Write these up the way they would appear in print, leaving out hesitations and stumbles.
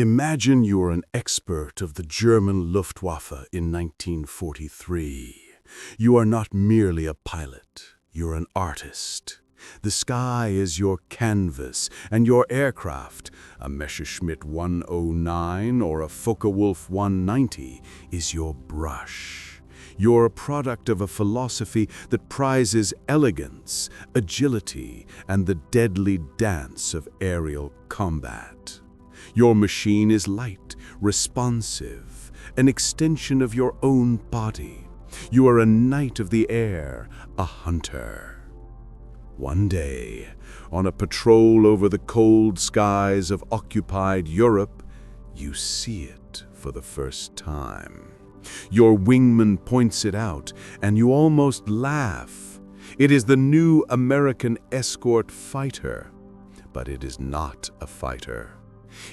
Imagine you're an expert of the German Luftwaffe in 1943. You are not merely a pilot, you're an artist. The sky is your canvas, and your aircraft, a Messerschmitt 109 or a Focke-Wulf 190, is your brush. You're a product of a philosophy that prizes elegance, agility, and the deadly dance of aerial combat. Your machine is light, responsive, an extension of your own body. You are a knight of the air, a hunter. One day, on a patrol over the cold skies of occupied Europe, you see it for the first time. Your wingman points it out, and you almost laugh. It is the new American escort fighter, but it is not a fighter.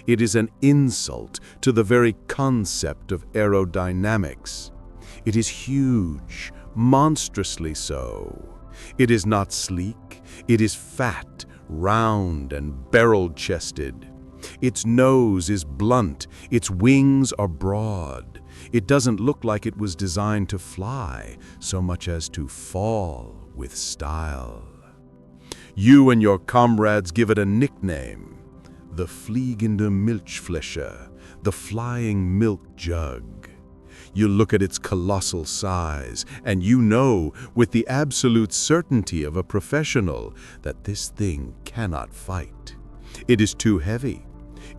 It is an insult to the very concept of aerodynamics. It is huge, monstrously so. It is not sleek, it is fat, round, and barrel-chested. Its nose is blunt, its wings are broad. It doesn't look like it was designed to fly, so much as to fall with style. You and your comrades give it a nickname, the fliegende Milchflasche, the flying milk jug. You look at its colossal size, and you know, with the absolute certainty of a professional, that this thing cannot fight. It is too heavy.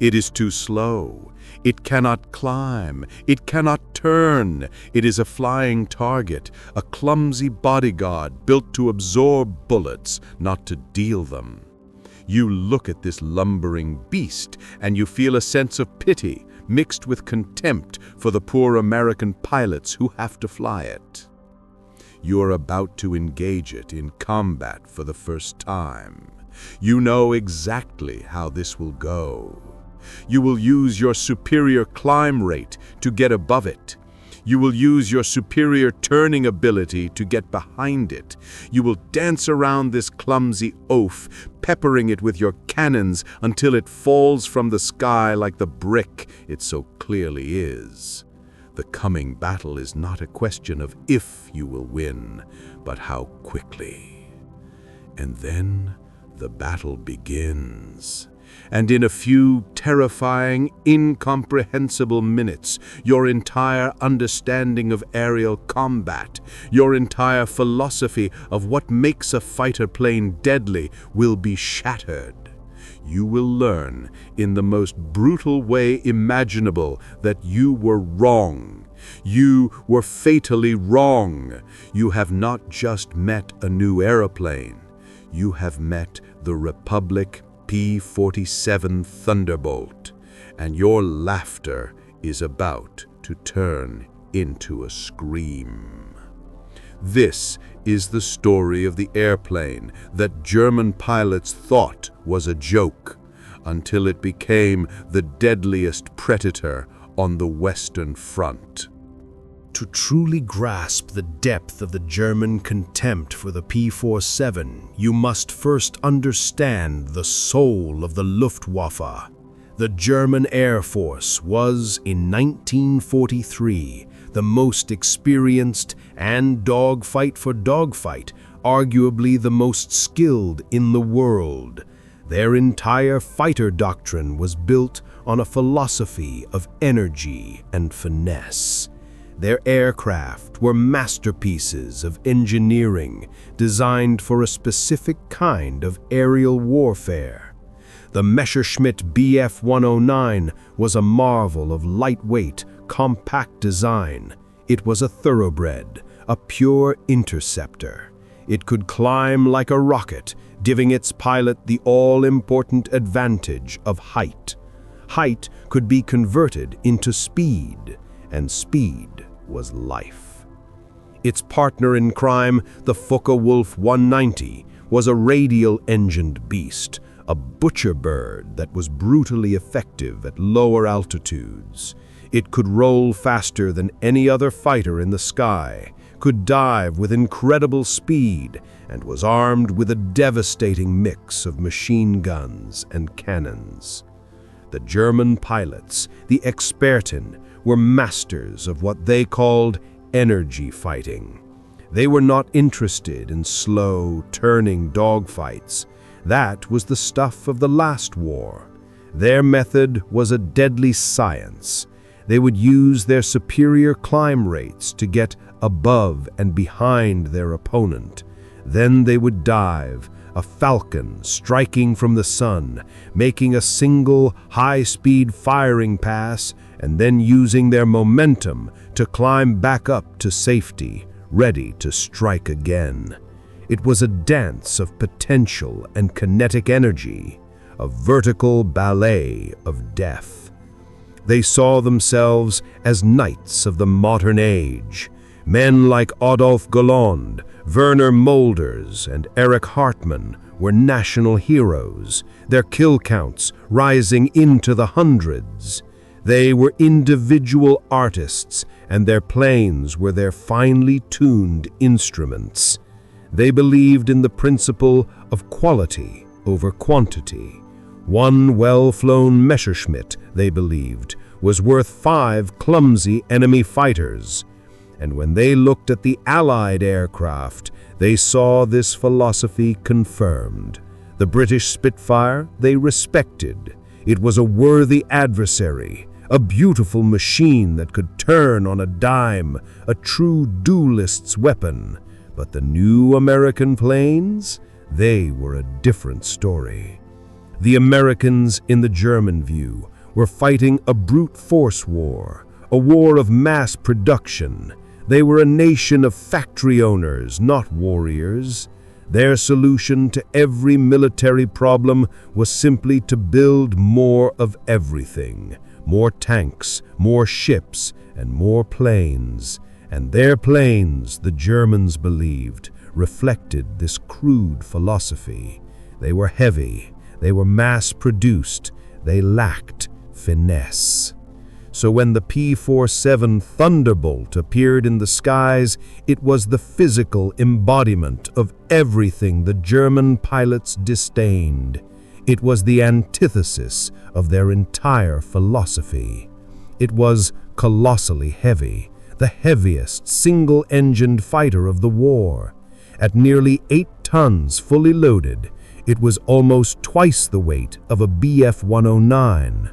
It is too slow. It cannot climb. It cannot turn. It is a flying target, a clumsy bodyguard built to absorb bullets, not to deal them. You look at this lumbering beast, and you feel a sense of pity, mixed with contempt for the poor American pilots who have to fly it. You are about to engage it in combat for the first time. You know exactly how this will go. You will use your superior climb rate to get above it. You will use your superior turning ability to get behind it. You will dance around this clumsy oaf, peppering it with your cannons until it falls from the sky like the brick it so clearly is. The coming battle is not a question of if you will win, but how quickly. And then the battle begins. And in a few terrifying, incomprehensible minutes, your entire understanding of aerial combat, your entire philosophy of what makes a fighter plane deadly will be shattered. You will learn, in the most brutal way imaginable, that you were wrong. You were fatally wrong. You have not just met a new aeroplane. You have met the Republic P-47 Thunderbolt, and your laughter is about to turn into a scream. This is the story of the airplane that German pilots thought was a joke, until it became the deadliest predator on the Western Front. To truly grasp the depth of the German contempt for the P-47, you must first understand the soul of the Luftwaffe. The German Air Force was, in 1943, the most experienced and dogfight for dogfight, arguably the most skilled in the world. Their entire fighter doctrine was built on a philosophy of energy and finesse. Their aircraft were masterpieces of engineering designed for a specific kind of aerial warfare. The Messerschmitt Bf 109 was a marvel of lightweight, compact design. It was a thoroughbred, a pure interceptor. It could climb like a rocket, giving its pilot the all-important advantage of height. Height could be converted into speed, and speed was life. Its partner in crime, the Focke-Wulf 190, was a radial-engined beast, a butcher bird that was brutally effective at lower altitudes. It could roll faster than any other fighter in the sky, could dive with incredible speed, and was armed with a devastating mix of machine guns and cannons. The German pilots, the Experten, were masters of what they called energy fighting. They were not interested in slow, turning dogfights. That was the stuff of the last war. Their method was a deadly science. They would use their superior climb rates to get above and behind their opponent. Then they would dive, a falcon striking from the sun, making a single high-speed firing pass, and then using their momentum to climb back up to safety, ready to strike again. It was a dance of potential and kinetic energy, a vertical ballet of death. They saw themselves as knights of the modern age. Men like Adolf Galland, Werner Mulders, and Erich Hartmann were national heroes, their kill counts rising into the hundreds. They were individual artists, and their planes were their finely tuned instruments. They believed in the principle of quality over quantity. One well-flown Messerschmitt, they believed, was worth 5 clumsy enemy fighters. And when they looked at the Allied aircraft, they saw this philosophy confirmed. The British Spitfire they respected. It was a worthy adversary, a beautiful machine that could turn on a dime, a true duelist's weapon. But the new American planes, they were a different story. The Americans, in the German view, were fighting a brute force war, a war of mass production. They were a nation of factory owners, not warriors. Their solution to every military problem was simply to build more of everything. More tanks, more ships, and more planes. And their planes, the Germans believed, reflected this crude philosophy. They were heavy, they were mass-produced, they lacked finesse. So when the P-47 Thunderbolt appeared in the skies, it was the physical embodiment of everything the German pilots disdained. It was the antithesis of their entire philosophy. It was colossally heavy, the heaviest single-engined fighter of the war. At nearly 8 tons fully loaded, it was almost twice the weight of a Bf-109.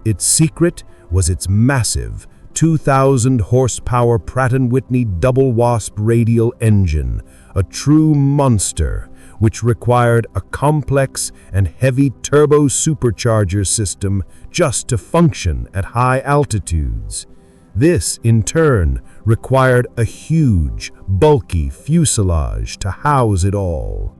Its secret was its massive 2,000 horsepower Pratt & Whitney double wasp radial engine, a true monster which required a complex and heavy turbo supercharger system just to function at high altitudes. This, in turn, required a huge, bulky fuselage to house it all.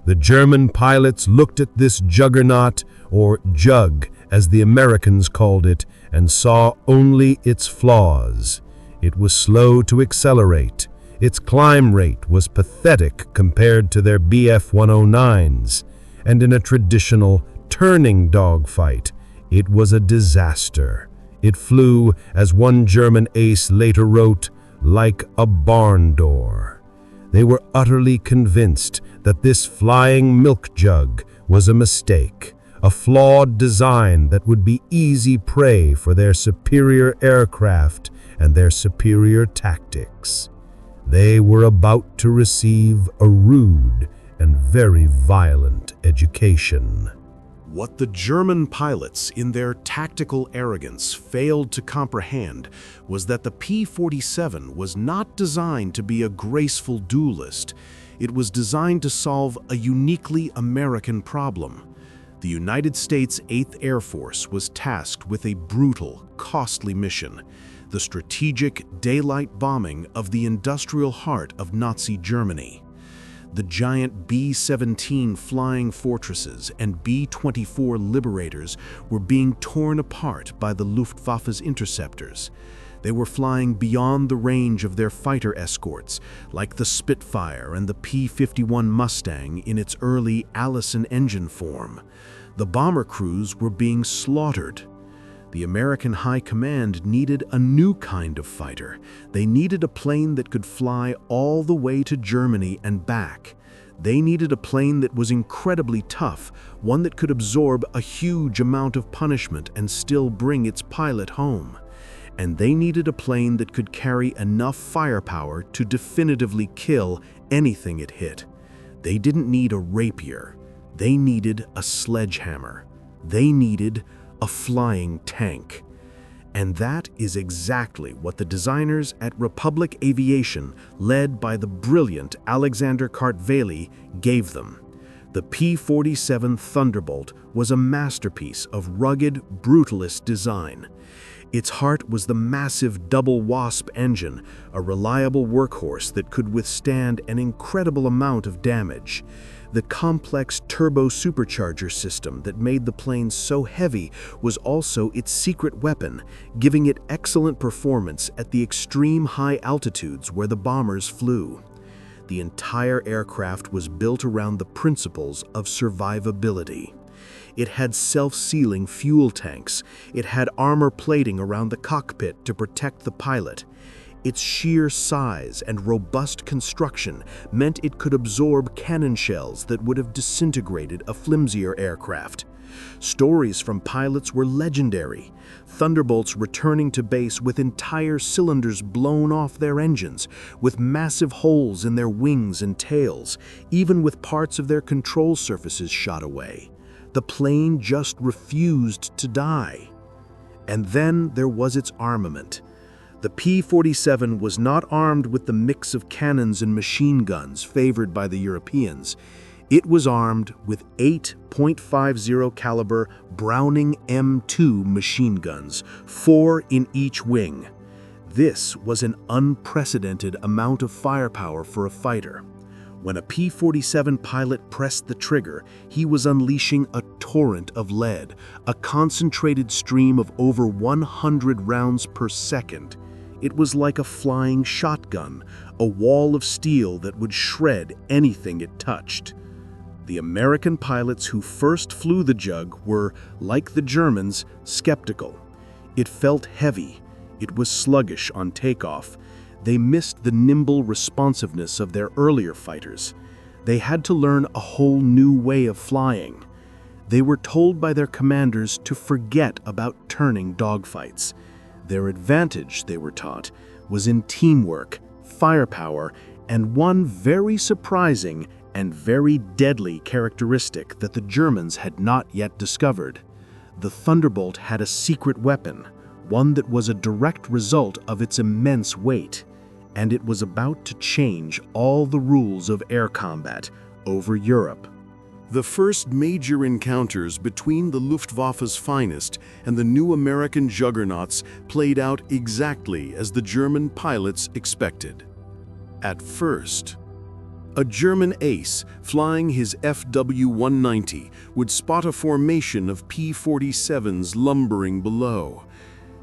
The German pilots looked at this juggernaut, or jug as the Americans called it, and saw only its flaws. It was slow to accelerate. Its climb rate was pathetic compared to their Bf-109s, and in a traditional turning dogfight, it was a disaster. It flew, as one German ace later wrote, like a barn door. They were utterly convinced that this flying milk jug was a mistake, a flawed design that would be easy prey for their superior aircraft and their superior tactics. They were about to receive a rude and very violent education. What the German pilots, in their tactical arrogance, failed to comprehend was that the P-47 was not designed to be a graceful duelist. It was designed to solve a uniquely American problem. The United States 8th Air Force was tasked with a brutal, costly mission: the strategic daylight bombing of the industrial heart of Nazi Germany. The giant B-17 flying fortresses and B-24 Liberators were being torn apart by the Luftwaffe's interceptors. They were flying beyond the range of their fighter escorts, like the Spitfire and the P-51 Mustang in its early Allison engine form. The bomber crews were being slaughtered. The American High Command needed a new kind of fighter. They needed a plane that could fly all the way to Germany and back. They needed a plane that was incredibly tough, one that could absorb a huge amount of punishment and still bring its pilot home. And they needed a plane that could carry enough firepower to definitively kill anything it hit. They didn't need a rapier. They needed a sledgehammer. They needed a flying tank. And that is exactly what the designers at Republic Aviation, led by the brilliant Alexander Kartveli, gave them. The P-47 Thunderbolt was a masterpiece of rugged, brutalist design. Its heart was the massive double Wasp engine, a reliable workhorse that could withstand an incredible amount of damage. The complex turbo supercharger system that made the plane so heavy was also its secret weapon, giving it excellent performance at the extreme high altitudes where the bombers flew. The entire aircraft was built around the principles of survivability. It had self-sealing fuel tanks. It had armor plating around the cockpit to protect the pilot. Its sheer size and robust construction meant it could absorb cannon shells that would have disintegrated a flimsier aircraft. Stories from pilots were legendary. Thunderbolts returning to base with entire cylinders blown off their engines, with massive holes in their wings and tails, even with parts of their control surfaces shot away. The plane just refused to die. And then there was its armament. The P-47 was not armed with the mix of cannons and machine guns favored by the Europeans. It was armed with 8.50 caliber Browning M2 machine guns, 4 in each wing. This was an unprecedented amount of firepower for a fighter. When a P-47 pilot pressed the trigger, he was unleashing a torrent of lead, a concentrated stream of over 100 rounds per second. It was like a flying shotgun, a wall of steel that would shred anything it touched. The American pilots who first flew the Jug were, like the Germans, skeptical. It felt heavy. It was sluggish on takeoff. They missed the nimble responsiveness of their earlier fighters. They had to learn a whole new way of flying. They were told by their commanders to forget about turning dogfights. Their advantage, they were taught, was in teamwork, firepower, and one very surprising and very deadly characteristic that the Germans had not yet discovered. The Thunderbolt had a secret weapon, one that was a direct result of its immense weight, and it was about to change all the rules of air combat over Europe. The first major encounters between the Luftwaffe's finest and the new American juggernauts played out exactly as the German pilots expected. At first, a German ace flying his FW-190 would spot a formation of P-47s lumbering below.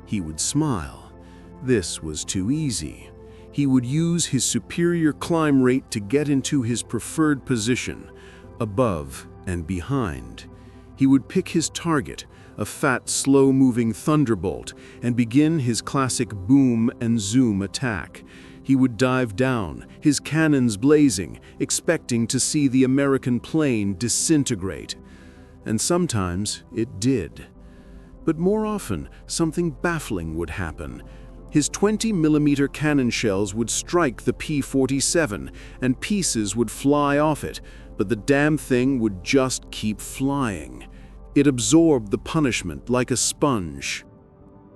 He would smile. This was too easy. He would use his superior climb rate to get into his preferred position, above and behind. He would pick his target, a fat, slow-moving Thunderbolt, and begin his classic boom and zoom attack. He would dive down, his cannons blazing, expecting to see the American plane disintegrate. And sometimes it did. But more often, something baffling would happen. His 20mm cannon shells would strike the P-47, and pieces would fly off it, but the damn thing would just keep flying. It absorbed the punishment like a sponge.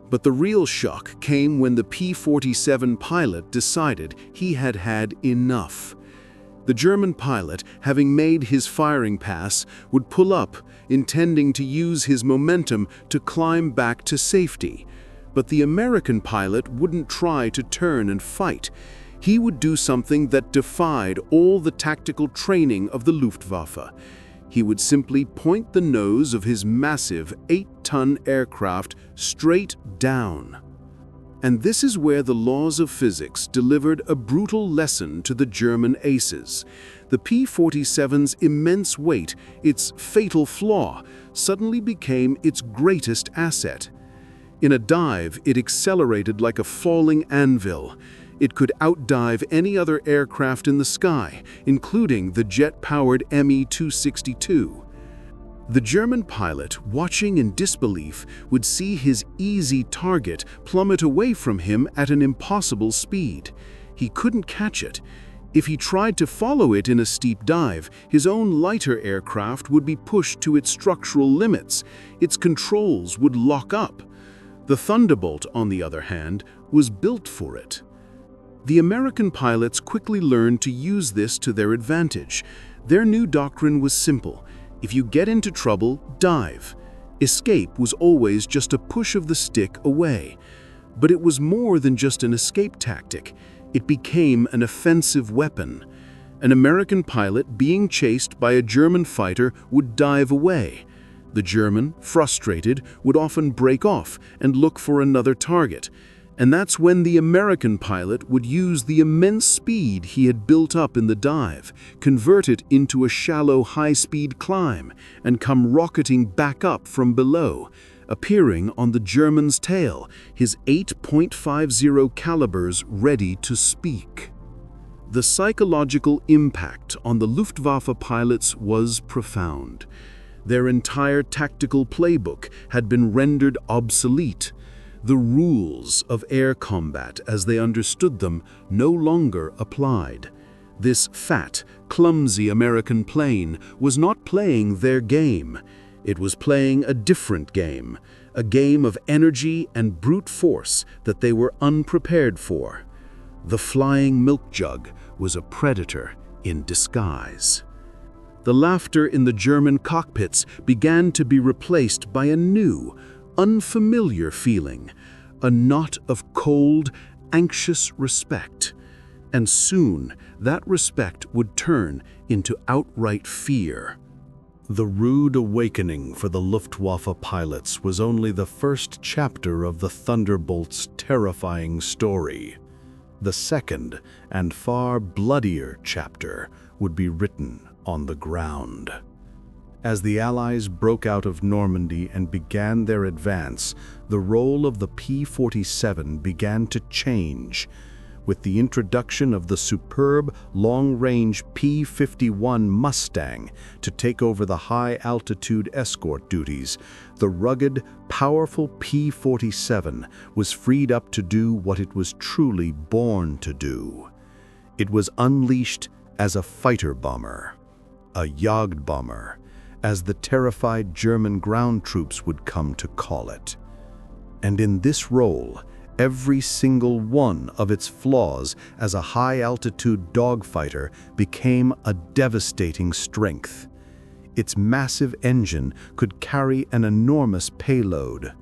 But the real shock came when the P-47 pilot decided he had had enough. The German pilot, having made his firing pass, would pull up, intending to use his momentum to climb back to safety. But the American pilot wouldn't try to turn and fight. He would do something that defied all the tactical training of the Luftwaffe. He would simply point the nose of his massive 8-ton aircraft straight down. And this is where the laws of physics delivered a brutal lesson to the German aces. The P-47's immense weight, its fatal flaw, suddenly became its greatest asset. In a dive, it accelerated like a falling anvil. It could outdive any other aircraft in the sky, including the jet-powered Me-262. The German pilot, watching in disbelief, would see his easy target plummet away from him at an impossible speed. He couldn't catch it. If he tried to follow it in a steep dive, his own lighter aircraft would be pushed to its structural limits. Its controls would lock up. The Thunderbolt, on the other hand, was built for it. The American pilots quickly learned to use this to their advantage. Their new doctrine was simple. If you get into trouble, dive. Escape was always just a push of the stick away. But it was more than just an escape tactic. It became an offensive weapon. An American pilot being chased by a German fighter would dive away. The German, frustrated, would often break off and look for another target. And that's when the American pilot would use the immense speed he had built up in the dive, convert it into a shallow high-speed climb, and come rocketing back up from below, appearing on the German's tail, his 8.50 calibers ready to speak. The psychological impact on the Luftwaffe pilots was profound. Their entire tactical playbook had been rendered obsolete. The rules of air combat as they understood them no longer applied. This fat, clumsy American plane was not playing their game. It was playing a different game, a game of energy and brute force that they were unprepared for. The flying Milk Jug was a predator in disguise. The laughter in the German cockpits began to be replaced by a new, unfamiliar feeling, a knot of cold, anxious respect. And soon, that respect would turn into outright fear. The rude awakening for the Luftwaffe pilots was only the first chapter of the Thunderbolt's terrifying story. The second and far bloodier chapter would be written on the ground. As the Allies broke out of Normandy and began their advance, the role of the P-47 began to change. With the introduction of the superb long-range P-51 Mustang to take over the high-altitude escort duties, the rugged, powerful P-47 was freed up to do what it was truly born to do. It was unleashed as a fighter bomber, a Jagdbomber, as the terrified German ground troops would come to call it. And in this role, every single one of its flaws as a high-altitude dogfighter became a devastating strength. Its massive engine could carry an enormous payload.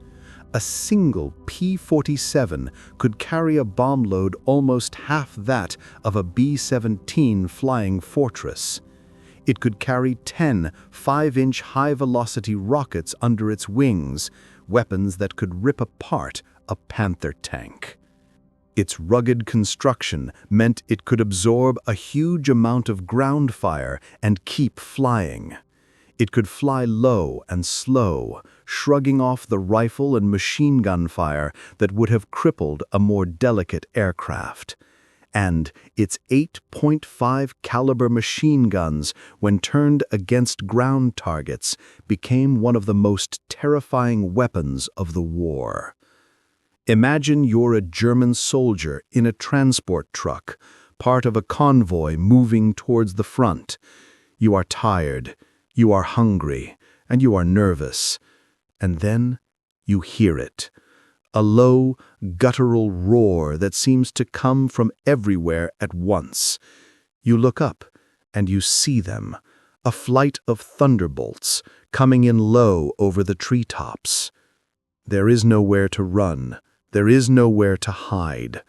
A single P-47 could carry a bomb load almost half that of a B-17 Flying Fortress. It could carry 10 5-inch high-velocity rockets under its wings, weapons that could rip apart a Panther tank. Its rugged construction meant it could absorb a huge amount of ground fire and keep flying. It could fly low and slow, shrugging off the rifle and machine gun fire that would have crippled a more delicate aircraft. And its 8.5 caliber machine guns, when turned against ground targets, became one of the most terrifying weapons of the war. Imagine you're a German soldier in a transport truck, part of a convoy moving towards the front. You are tired, you are hungry, and you are nervous. And then you hear it. A low, guttural roar that seems to come from everywhere at once. You look up, and you see them, a flight of thunderbolts coming in low over the treetops. There is nowhere to run. There is nowhere to hide.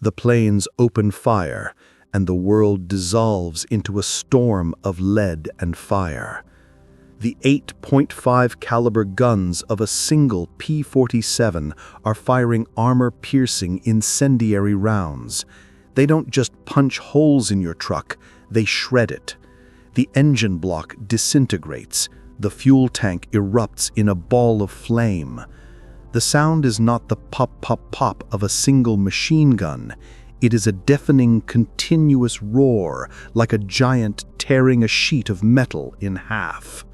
The planes open fire, and the world dissolves into a storm of lead and fire. The 8.5 caliber guns of a single P-47 are firing armor-piercing incendiary rounds. They don't just punch holes in your truck, they shred it. The engine block disintegrates. The fuel tank erupts in a ball of flame. The sound is not the pop-pop-pop of a single machine gun. It is a deafening, continuous roar, like a giant tearing a sheet of metal in half.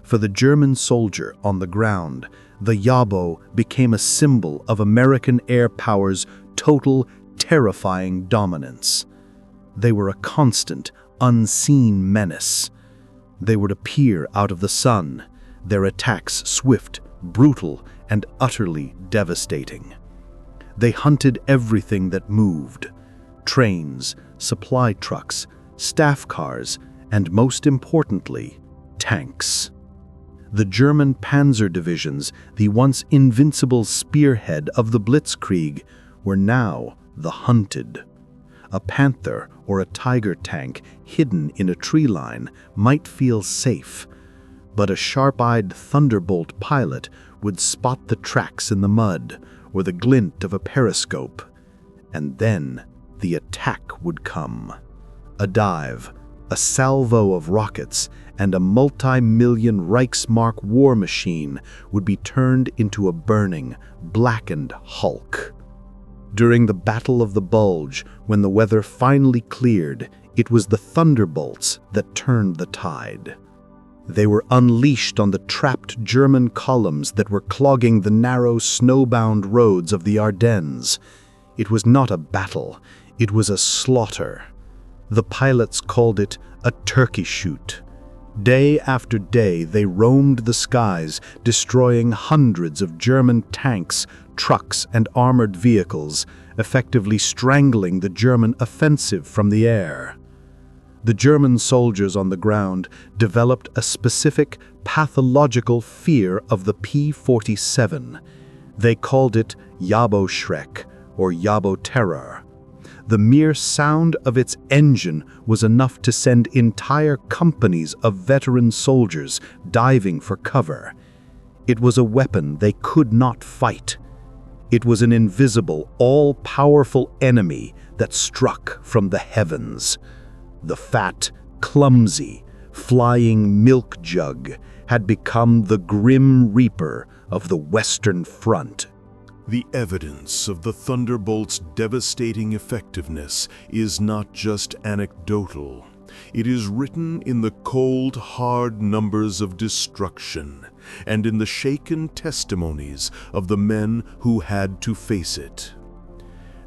For the German soldier on the ground, the Jabo became a symbol of American air power's total, terrifying dominance. They were a constant, unseen menace. They would appear out of the sun, their attacks swift, brutal, and utterly devastating. They hunted everything that moved: trains, supply trucks, staff cars, and most importantly, tanks. The German panzer divisions, the once invincible spearhead of the Blitzkrieg, were now the hunted. A Panther or a Tiger tank hidden in a tree line might feel safe, but a sharp-eyed Thunderbolt pilot would spot the tracks in the mud or the glint of a periscope, and then the attack would come. A dive, a salvo of rockets, and a multi-million Reichsmark war machine would be turned into a burning, blackened hulk. During the Battle of the Bulge, when the weather finally cleared, it was the Thunderbolts that turned the tide. They were unleashed on the trapped German columns that were clogging the narrow, snowbound roads of the Ardennes. It was not a battle, it was a slaughter. The pilots called it a turkey shoot. Day after day, they roamed the skies, destroying hundreds of German tanks, trucks, and armored vehicles, effectively strangling the German offensive from the air. The German soldiers on the ground developed a specific pathological fear of the P-47. They called it Jabo Schreck, or Jabo Terror. The mere sound of its engine was enough to send entire companies of veteran soldiers diving for cover. It was a weapon they could not fight. It was an invisible, all-powerful enemy that struck from the heavens. The fat, clumsy, flying Milk Jug had become the grim reaper of the Western Front. The evidence of the Thunderbolt's devastating effectiveness is not just anecdotal. It is written in the cold, hard numbers of destruction and in the shaken testimonies of the men who had to face it.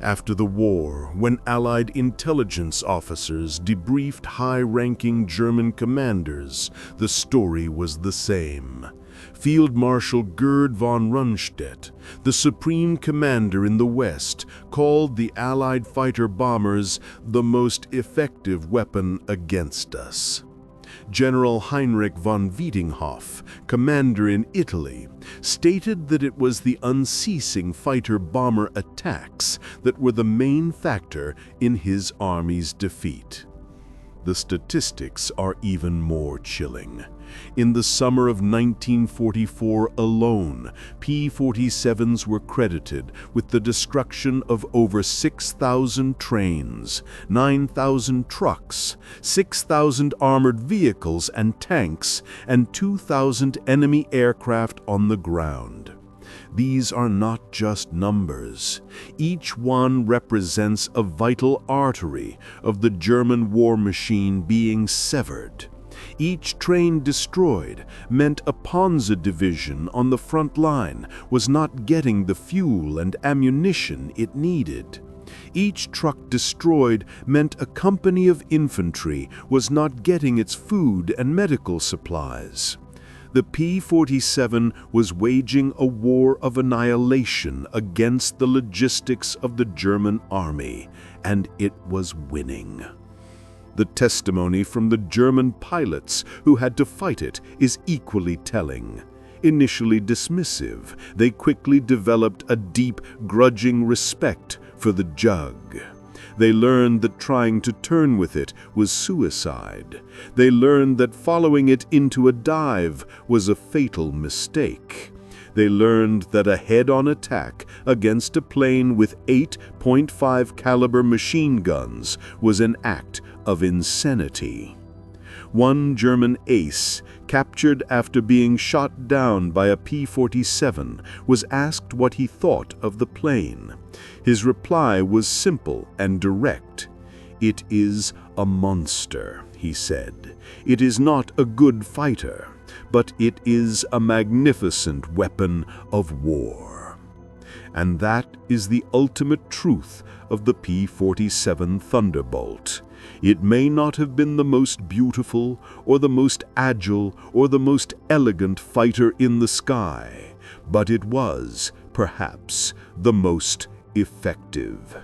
After the war, when Allied intelligence officers debriefed high-ranking German commanders, the story was the same. Field Marshal Gerd von Rundstedt, the supreme commander in the West, called the Allied fighter-bombers the most effective weapon against us. General Heinrich von Wiedinghoff, commander in Italy, stated that it was the unceasing fighter-bomber attacks that were the main factor in his army's defeat. The statistics are even more chilling. In the summer of 1944 alone, P-47s were credited with the destruction of over 6,000 trains, 9,000 trucks, 6,000 armored vehicles and tanks, and 2,000 enemy aircraft on the ground. These are not just numbers. Each one represents a vital artery of the German war machine being severed. Each train destroyed meant a Panzer division on the front line was not getting the fuel and ammunition it needed. Each truck destroyed meant a company of infantry was not getting its food and medical supplies. The P-47 was waging a war of annihilation against the logistics of the German army, and it was winning. The testimony from the German pilots who had to fight it is equally telling. Initially dismissive, they quickly developed a deep, grudging respect for the Jug. They learned that trying to turn with it was suicide. They learned that following it into a dive was a fatal mistake. They learned that a head-on attack against a plane with 8.5 caliber machine guns was an act of insanity. One German ace, captured after being shot down by a P-47, was asked what he thought of the plane. His reply was simple and direct. "It is a monster," he said. "It is not a good fighter, but it is a magnificent weapon of war." And that is the ultimate truth of the P-47 Thunderbolt. It may not have been the most beautiful, or the most agile, or the most elegant fighter in the sky, but it was, perhaps, the most effective.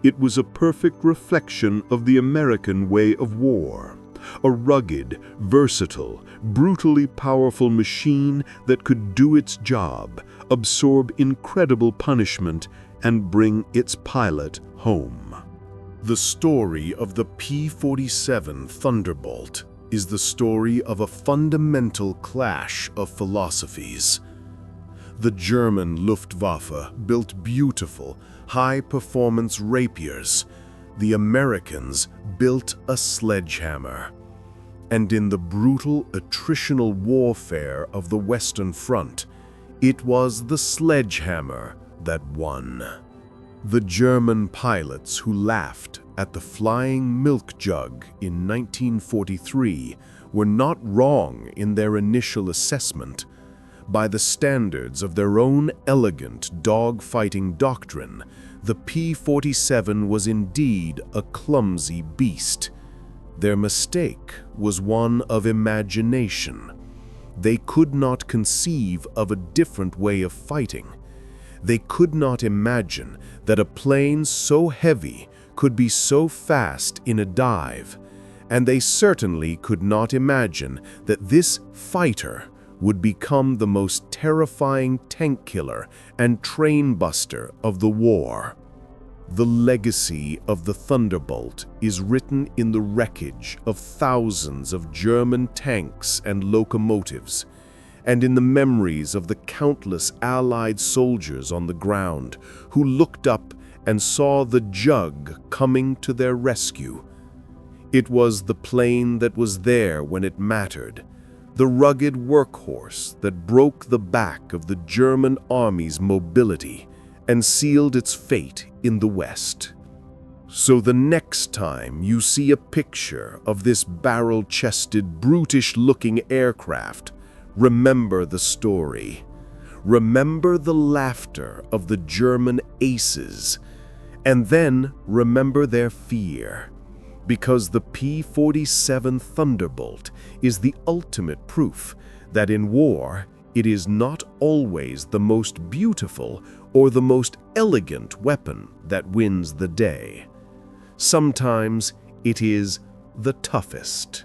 It was a perfect reflection of the American way of war. A rugged, versatile, brutally powerful machine that could do its job, absorb incredible punishment, and bring its pilot home. The story of the P-47 Thunderbolt is the story of a fundamental clash of philosophies. The German Luftwaffe built beautiful, high-performance rapiers. The Americans built a sledgehammer. And in the brutal attritional warfare of the Western Front, it was the sledgehammer that won. The German pilots who laughed at the flying Milk Jug in 1943 were not wrong in their initial assessment. By the standards of their own elegant dog-fighting doctrine, the P-47 was indeed a clumsy beast. Their mistake was one of imagination. They could not conceive of a different way of fighting. They could not imagine that a plane so heavy could be so fast in a dive, and they certainly could not imagine that this fighter would become the most terrifying tank killer and train buster of the war. The legacy of the Thunderbolt is written in the wreckage of thousands of German tanks and locomotives, and in the memories of the countless Allied soldiers on the ground who looked up and saw the Jug coming to their rescue. It was the plane that was there when it mattered, the rugged workhorse that broke the back of the German army's mobility and sealed its fate in the West. So the next time you see a picture of this barrel-chested, brutish-looking aircraft, remember the story. Remember the laughter of the German aces, and then remember their fear. Because the P-47 Thunderbolt is the ultimate proof that in war, it is not always the most beautiful or the most elegant weapon that wins the day. Sometimes it is the toughest.